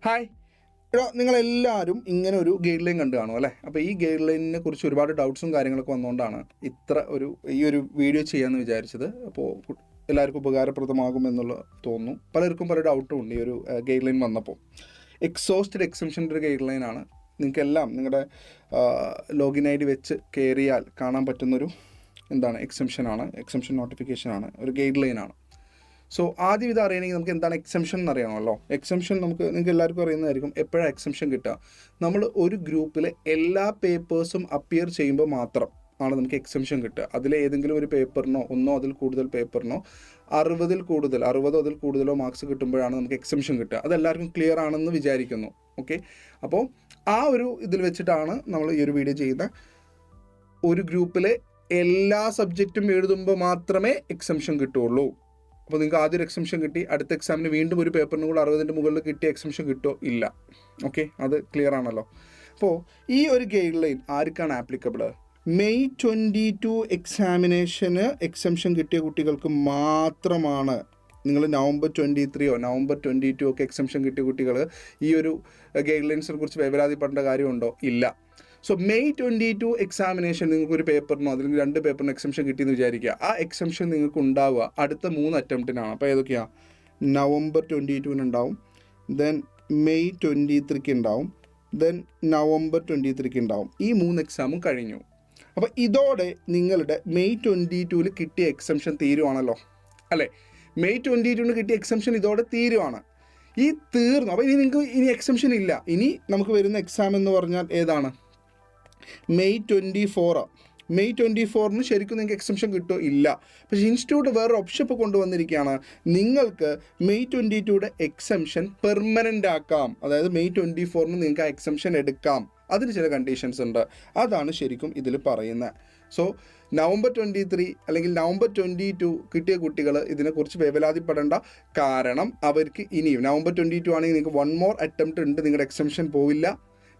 Hi നിങ്ങളെല്ലാവരും ഇങ്ങനെ ഒരു ഗൈഡ് ലൈൻ കണ്ടു കാണും അല്ലേ. അപ്പോൾ ഈ ഗൈഡ് ലൈനിനെ കുറിച്ച് ഒരുപാട് ഡൗട്ട്സും കാര്യങ്ങളൊക്കെ വന്നുകൊണ്ടാണ് ഈ ഒരു വീഡിയോ ചെയ്യാമെന്ന് വിചാരിച്ചത്. അപ്പോൾ എല്ലാവർക്കും ഉപകാരപ്രദമാകുമെന്നുള്ള തോന്നുന്നു. പലർക്കും പല ഡൗട്ടും ഉണ്ട് ഈ ഒരു ഗൈഡ് ലൈൻ വന്നപ്പോൾ. എക്സോസ്റ്റഡ് എക്സംഷൻ്റെ ഒരു ഗൈഡ് ലൈനാണ്. നിങ്ങൾക്കെല്ലാം നിങ്ങളുടെ ലോഗിൻ ഐ ഡി വെച്ച് കയറിയാൽ കാണാൻ പറ്റുന്നൊരു എക്സംഷൻ നോട്ടിഫിക്കേഷനാണ്, ഒരു ഗൈഡ് ലൈനാണ്. സോ ആദ്യം ഇത് അറിയണമെങ്കിൽ നമുക്ക് എന്താണ് എക്സംഷൻ എന്ന് അറിയണമല്ലോ. എക്സംഷൻ നിങ്ങൾക്ക് എല്ലാവർക്കും അറിയുന്നതായിരിക്കും. എപ്പോഴാണ് എക്സംഷൻ കിട്ടുക? നമ്മൾ ഒരു ഗ്രൂപ്പിലെ എല്ലാ പേപ്പേഴ്സും അപ്പിയർ ചെയ്യുമ്പോൾ മാത്രം ആണ് നമുക്ക് എക്സംഷൻ കിട്ടുക. അതിലേതെങ്കിലും ഒരു പേപ്പറിനോ അതിൽ കൂടുതൽ പേപ്പറിനോ 60 അതിൽ കൂടുതലോ മാർക്സ് കിട്ടുമ്പോഴാണ് നമുക്ക് എക്സംഷൻ കിട്ടുക. അതെല്ലാവർക്കും ക്ലിയർ ആണെന്ന് വിചാരിക്കുന്നു. ഓക്കെ, അപ്പോൾ ആ ഒരു ഇതിൽ വെച്ചിട്ടാണ് നമ്മൾ ഈ ഒരു വീഡിയോ ചെയ്യുന്നത്. ഒരു ഗ്രൂപ്പിലെ എല്ലാ സബ്ജക്റ്റും എഴുതുമ്പോൾ മാത്രമേ എക്സംഷൻ കിട്ടുകയുള്ളൂ. അപ്പോൾ നിങ്ങൾക്ക് ആദ്യം ഒരു എക്സംഷൻ കിട്ടി, അടുത്ത എക്സാമിന് വീണ്ടും ഒരു പേപ്പറിനും കൂടെ 60ൻ്റെ മുകളിൽ കിട്ടിയ എക്സംഷൻ കിട്ടുമോ? ഇല്ല. ഓക്കെ, അത് ക്ലിയർ ആണല്ലോ. അപ്പോൾ ഈ ഒരു ഗൈഡ് ലൈൻ ആർക്കാണ് ആപ്ലിക്കബിൾ? May 22 എക്സാമിനേഷന് എക്സംഷൻ കിട്ടിയ കുട്ടികൾക്ക് മാത്രമാണ്. നിങ്ങൾ November 23 November 22 ഒക്കെ എക്സംഷൻ കിട്ടിയ കുട്ടികൾ ഈ ഒരു ഗൈഡ് ലൈൻസിനെ കുറിച്ച് വേവലാതിപ്പെടേണ്ട കാര്യമുണ്ടോ? ഇല്ല. സോ May 22 എക്സാമിനേഷൻ നിങ്ങൾക്കൊരു പേപ്പറിനോ അല്ലെങ്കിൽ 2 പേപ്പറിനോ എക്സംഷൻ കിട്ടിയെന്ന് വിചാരിക്കുക. ആ എക്സംഷൻ നിങ്ങൾക്ക് ഉണ്ടാവുക അടുത്ത 3 അറ്റംപ്റ്റിനാണ്. അപ്പോൾ ഏതൊക്കെയാണ്? November 22 ഉണ്ടാവും, ദെൻ May 23 ഉണ്ടാവും, ദെൻ November 23 ഉണ്ടാവും. ഈ 3 എക്സാമും കഴിഞ്ഞു. അപ്പോൾ ഇതോടെ നിങ്ങളുടെ May 22 കിട്ടിയ എക്സംഷൻ തീരുവാണല്ലോ അല്ലേ. May 22 കിട്ടിയ എക്സംഷൻ ഇതോടെ തീരുവാണ്. ഈ തീർന്നു. അപ്പോൾ ഇനി എക്സംഷൻ ഇല്ല. ഇനി നമുക്ക് വരുന്ന എക്സാം എന്ന് പറഞ്ഞാൽ ഏതാണ്? May 24. May 24 ശരിക്കും നിങ്ങൾക്ക് എക്സംഷൻ കിട്ടുമോ? ഇല്ല. പക്ഷേ ഇൻസ്റ്റിറ്റ്യൂട്ട് വേറെ ഓപ്ഷൻ ഇപ്പോൾ കൊണ്ടുവന്നിരിക്കുകയാണ്. നിങ്ങൾക്ക് May 22 എക്സംഷൻ പെർമനൻ്റ് ആക്കാം. അതായത് May 24 നിങ്ങൾക്ക് ആ എക്സംഷൻ എടുക്കാം. അതിന് ചില കണ്ടീഷൻസ് ഉണ്ട്. അതാണ് ശരിക്കും ഇതിൽ പറയുന്നത്. സോ November 23 അല്ലെങ്കിൽ November 22 കിട്ടിയ കുട്ടികൾ ഇതിനെക്കുറിച്ച് വേവലാതിപ്പെടേണ്ട. കാരണം അവർക്ക് ഇനിയും November 22 ആണെങ്കിൽ നിങ്ങൾക്ക് 1 more അറ്റംപ്റ്റ് ഉണ്ട്, നിങ്ങളുടെ എക്സംഷൻ പോവില്ല.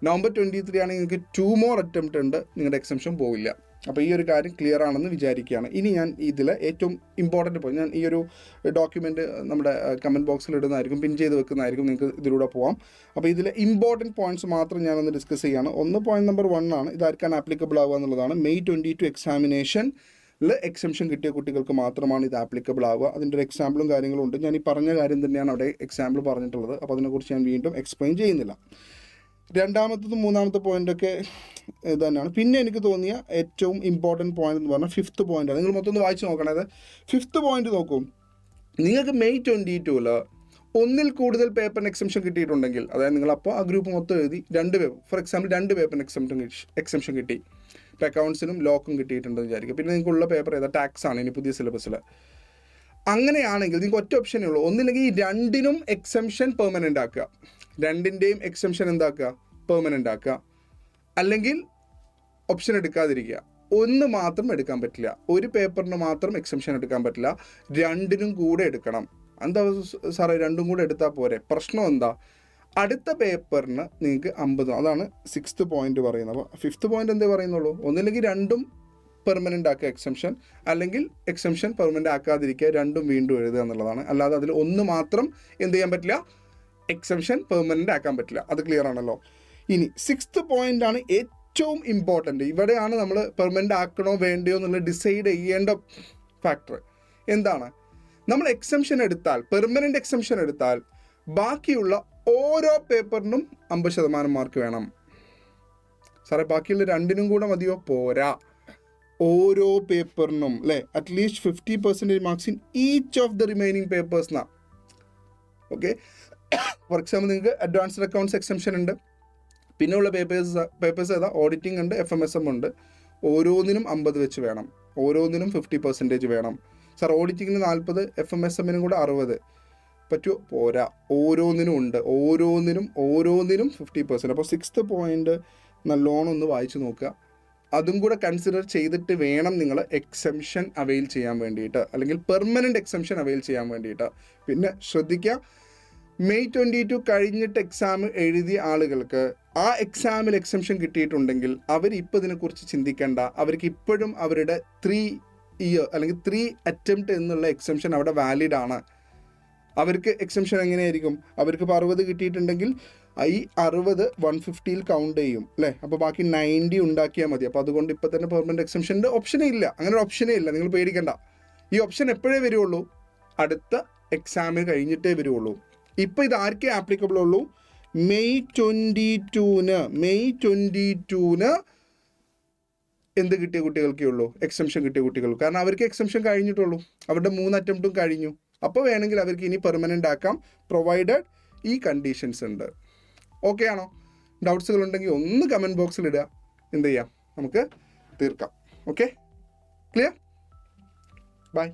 November 23 ആണെങ്കിൽ നിങ്ങൾക്ക് 2 more അറ്റംപ്റ്റ് ഉണ്ട്, നിങ്ങളുടെ എക്സംഷൻ പോവില്ല. അപ്പോൾ ഈ ഒരു കാര്യം ക്ലിയർ ആണെന്ന് വിചാരിക്കുകയാണ്. ഇനി ഞാൻ ഇതിൽ ഏറ്റവും ഇമ്പോർട്ടൻറ്റ് പോയിന്റ്, ഞാൻ ഈ ഒരു ഡോക്യുമെൻറ്റ് നമ്മുടെ കമൻറ്റ് ബോക്സിൽ ഇടുന്നതായിരിക്കും, പിൻ ചെയ്ത് വെക്കുന്നതായിരിക്കും, നിങ്ങൾക്ക് ഇതിലൂടെ പോകാം. അപ്പോൾ ഇതിലെ ഇമ്പോർട്ടൻറ്റ് പോയിൻറ്റ്സ് മാത്രം ഞാനൊന്ന് ഡിസ്കസ് ചെയ്യുകയാണ്. പോയിന്റ് നമ്പർ 1 ആണ്, ഇതാർക്കാണ് ആപ്ലിക്കബിൾ ആവുക എന്നുള്ളതാണ്. May 22 എക്സാമിനേഷൻ എക്സംഷൻ കിട്ടിയ കുട്ടികൾക്ക് മാത്രമാണ് ഇത് ആപ്ലിക്കബിൾ ആവുക. അതിൻ്റെ ഒരു എക്സാമ്പിളും കാര്യങ്ങളും ഉണ്ട്. ഞാൻ ഈ പറഞ്ഞ കാര്യം തന്നെയാണ് അവിടെ എക്സാമ്പിൾ പറഞ്ഞിട്ടുള്ളത്. അപ്പോൾ അതിനെക്കുറിച്ച് ഞാൻ വീണ്ടും എക്സ്പ്ലെയിൻ ചെയ്യുന്നില്ല. രണ്ടാമത്തതും മൂന്നാമത്തെ പോയിൻ്റൊക്കെ ഇത് തന്നെയാണ്. പിന്നെ എനിക്ക് തോന്നിയ ഏറ്റവും ഇമ്പോർട്ടൻറ്റ് പോയിന്റ് എന്ന് പറഞ്ഞാൽ 5th പോയിൻ്റാണ്. നിങ്ങൾ മൊത്തം ഒന്ന് വായിച്ച് നോക്കണത്. 5th പോയിന്റ് നോക്കും. നിങ്ങൾക്ക് May 22 ഒന്നിൽ കൂടുതൽ പേപ്പറിന് എക്സംഷൻ കിട്ടിയിട്ടുണ്ടെങ്കിൽ, അതായത് നിങ്ങളപ്പോൾ ആ ഗ്രൂപ്പ് മൊത്തം എഴുതി 2 പേപ്പർ, ഫോർ എക്സാമ്പിൾ 2 പേപ്പറിന് എക്സംഷൻ കിട്ടി. ഇപ്പോൾ അക്കൗണ്ട്സിനും ലോക്കും കിട്ടിയിട്ടുണ്ടെന്ന് വിചാരിക്കുക. പിന്നെ നിങ്ങൾക്കുള്ള പേപ്പർ ഏതാ? ടാക്സ് ആണ് ഇനി പുതിയ സിലബസിൽ. അങ്ങനെയാണെങ്കിൽ നിങ്ങൾക്ക് ഒറ്റ ഓപ്ഷനേ ഉള്ളൂ. ഒന്നില്ലെങ്കിൽ ഈ 2നും എക്സംഷൻ പെർമനൻ്റ് ആക്കുക, 2ൻ്റെയും എക്സംഷൻ എന്താക്കുക? പെർമനൻ്റ് ആക്കുക. അല്ലെങ്കിൽ ഓപ്ഷൻ എടുക്കാതിരിക്കുക. ഒന്ന് മാത്രം എടുക്കാൻ പറ്റില്ല, ഒരു പേപ്പറിന് മാത്രം എക്സംഷൻ എടുക്കാൻ പറ്റില്ല, 2നും കൂടെ എടുക്കണം. എന്താ സാറേ 2ഉം കൂടെ എടുത്താൽ പോരെ? പ്രശ്നം എന്താ? അടുത്ത പേപ്പറിന് നിങ്ങൾക്ക് 50. അതാണ് 6th പോയിന്റ് പറയുന്നത്. അപ്പോൾ 5th പോയിന്റ് എന്തേ പറയുന്നുള്ളൂ? ഒന്നില്ലെങ്കിൽ 2ഉം പെർമനൻ്റ് ആക്കുക എക്സംഷൻ, അല്ലെങ്കിൽ എക്സംഷൻ പെർമനൻ്റ് ആക്കാതിരിക്കുക, 2ഉം വീണ്ടും എഴുതുക എന്നുള്ളതാണ്. അല്ലാതെ അതിൽ ഒന്ന് മാത്രം എന്ത് ചെയ്യാൻ പറ്റില്ല? എക്സംഷൻ പെർമനൻ്റ് ആക്കാൻ പറ്റില്ല. അത് ക്ലിയർ ആണല്ലോ. ഇനി 6th പോയിൻ്റാണ് ഏറ്റവും ഇമ്പോർട്ടൻ്റ്. ഇവിടെയാണ് നമ്മൾ പെർമനൻ്റ് ആക്കണോ വേണ്ടയോ എന്നുള്ള ഡിസൈഡ് ചെയ്യേണ്ട ഫാക്ടർ. എന്താണ്? നമ്മൾ എക്സംഷൻ എടുത്താൽ, പെർമനൻ്റ് എക്സംഷൻ എടുത്താൽ, ബാക്കിയുള്ള ഓരോ പേപ്പറിനും 50% മാർക്ക് വേണം. സാറേ ബാക്കിയുള്ള 2നും കൂടെ മതിയോ? പോരാ. ഓരോ പേപ്പറിനും അല്ലേ at least 50% marks in each of the remaining papers എന്നാ. ഓക്കെ, ഫോർ എക്സാമ്പിൾ നിങ്ങൾക്ക് അഡ്വാൻസ്ഡ് അക്കൗണ്ട്സ് എക്സംഷൻ ഉണ്ട്. പിന്നെയുള്ള പേപ്പേഴ്സ് ഏതാ? ഓഡിറ്റിംഗ് ഉണ്ട്, FMSM ഉണ്ട്. ഓരോന്നിനും 50 വെച്ച് വേണം, ഓരോന്നിനും 50% വേണം. സാർ ഓഡിറ്റിങ്ങിന് 40, FMSMനും കൂടെ 60 പറ്റുമോ? പോരാ. ഓരോന്നിനും ഉണ്ട്, ഓരോന്നിനും 50%. അപ്പോൾ 6th പോയിന്റ് നല്ലോണം ഒന്ന് വായിച്ചു നോക്കുക. അതും കൂടെ കൺസിഡർ ചെയ്തിട്ട് വേണം നിങ്ങൾ എക്സംഷൻ അവെയിൽ ചെയ്യാൻ വേണ്ടിയിട്ട്, അല്ലെങ്കിൽ പെർമനൻ്റ് എക്സംഷൻ അവെയിൽ ചെയ്യാൻ വേണ്ടിയിട്ട്. പിന്നെ ശ്രദ്ധിക്കുക, May 22 കഴിഞ്ഞിട്ട് എക്സാം എഴുതിയ ആളുകൾക്ക് ആ എക്സാമിൽ എക്സംഷൻ കിട്ടിയിട്ടുണ്ടെങ്കിൽ അവർ ഇപ്പോൾ ഇതിനെക്കുറിച്ച് ചിന്തിക്കേണ്ട. അവർക്ക് ഇപ്പോഴും അവരുടെ 3 year അല്ലെങ്കിൽ 3 attempt എന്നുള്ള എക്സംഷൻ അവിടെ വാലിഡ് ആണ്. അവർക്ക് എക്സംഷൻ എങ്ങനെയായിരിക്കും? അവർക്ക് ഇപ്പോൾ 60 കിട്ടിയിട്ടുണ്ടെങ്കിൽ ഈ 60 150 കൗണ്ട് ചെയ്യും അല്ലേ? അപ്പോൾ ബാക്കി 90 ഉണ്ടാക്കിയാൽ മതി. അപ്പോൾ അതുകൊണ്ട് ഇപ്പോൾ തന്നെ പെർമനൻറ്റ് എക്സംഷൻ്റെ ഓപ്ഷനേ ഇല്ല. അങ്ങനെ ഒരു ഓപ്ഷനേ ഇല്ല, നിങ്ങൾ പേടിക്കണ്ട. ഈ ഓപ്ഷൻ എപ്പോഴേ വരുള്ളൂ? അടുത്ത എക്സാമിന് കഴിഞ്ഞിട്ടേ വരുള്ളൂ. ഇപ്പോൾ ഇത് ആർക്കേ ആപ്ലിക്കബിൾ ഉള്ളൂ? മെയ് 22-ന് എന്ത് കിട്ടിയ കുട്ടികൾക്കേ ഉള്ളൂ? എക്സംഷൻ കിട്ടിയ കുട്ടികൾക്ക്. കാരണം അവർക്ക് എക്സംഷൻ കഴിഞ്ഞിട്ടുള്ളൂ, അവരുടെ 3 അറ്റംപ്റ്റും കഴിഞ്ഞു. അപ്പോൾ വേണമെങ്കിൽ അവർക്ക് ഇനി പെർമനൻ്റ് ആക്കാം, പ്രൊവൈഡഡ് ഈ കണ്ടീഷൻസ് ഉണ്ട്. ഓക്കെ ആണോ? ഡൗട്ട്സുകൾ ഉണ്ടെങ്കിൽ ഒന്ന് കമൻറ്റ് ബോക്സിൽ ഇടുക, എന്ത് ചെയ്യാം, നമുക്ക് തീർക്കാം. Okay, clear? ബൈ.